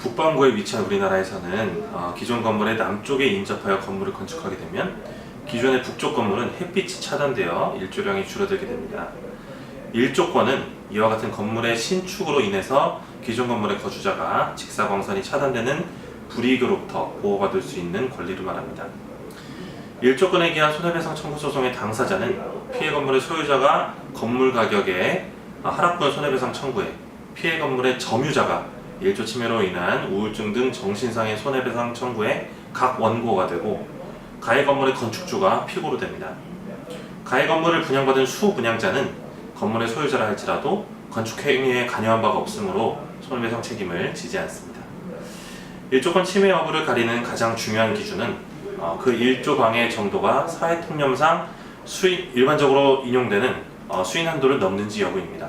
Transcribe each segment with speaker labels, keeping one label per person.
Speaker 1: 북반구에 위치한 우리나라에서는 기존 건물의 남쪽에 인접하여 건물을 건축하게 되면 기존의 북쪽 건물은 햇빛이 차단되어 일조량이 줄어들게 됩니다. 일조권은 이와 같은 건물의 신축으로 인해서 기존 건물의 거주자가 직사광선이 차단되는 불이익으로부터 보호받을 수 있는 권리를 말합니다. 일조권에 기한 손해배상 청구 소송의 당사자는 피해 건물의 소유자가 건물 가격의 하락분 손해배상 청구에 피해 건물의 점유자가 일조 침해로 인한 우울증 등 정신상의 손해배상 청구에 각 원고가 되고 가해 건물의 건축주가 피고로 됩니다. 가해 건물을 분양받은 수분양자는 건물의 소유자라 할지라도 건축행위에 관여한 바가 없으므로 손해배상 책임을 지지 않습니다. 일조권 침해 여부를 가리는 가장 중요한 기준은 그 일조방해 정도가 사회통념상 일반적으로 인용되는 수인 한도를 넘는지 여부입니다.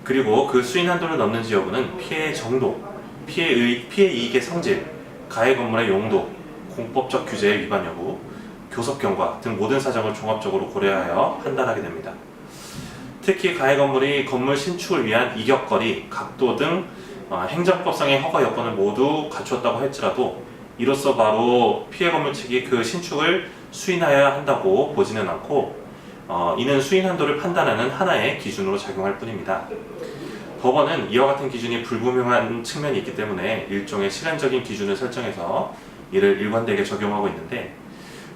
Speaker 1: 그리고 그 수인 한도를 넘는지 여부는 피해의 정도, 피해 이익의 성질, 가해 건물의 용도, 공법적 규제의 위반 여부, 교섭 경과 등 모든 사정을 종합적으로 고려하여 판단하게 됩니다. 특히 가해 건물이 건물 신축을 위한 이격거리, 각도 등 행정법상의 허가 여건을 모두 갖추었다고 할지라도 이로써 바로 피해 건물 측이 그 신축을 수인하여야 한다고 보지는 않고 이는 수인 한도를 판단하는 하나의 기준으로 작용할 뿐입니다. 법원은 이와 같은 기준이 불분명한 측면이 있기 때문에 일종의 시간적인 기준을 설정해서 이를 일관되게 적용하고 있는데,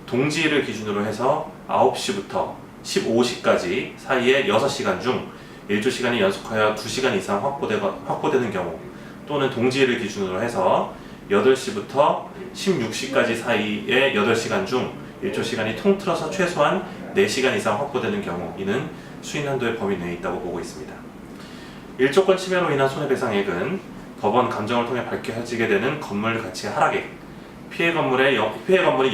Speaker 1: 동지일을 기준으로 해서 9시부터 15시까지 사이에 6시간 중 일조 시간이 연속하여 2시간 이상 확보되는 경우, 또는 동지일을 기준으로 해서 8시부터 16시까지 사이에 8시간 중 일조 시간이 통틀어서 최소한 4시간 이상 확보되는 경우, 이는 수인 한도의 범위 내에 있다고 보고 있습니다. 일조권 침해로 인한 손해배상액은 법원 감정을 통해 밝혀지게 되는 건물 가치의 하락액, 피해 건물이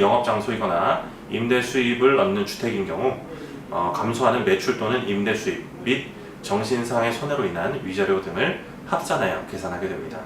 Speaker 1: 영업장소이거나 임대 수입을 얻는 주택인 경우 감소하는 매출 또는 임대 수입 및 정신상의 손해로 인한 위자료 등을 합산하여 계산하게 됩니다.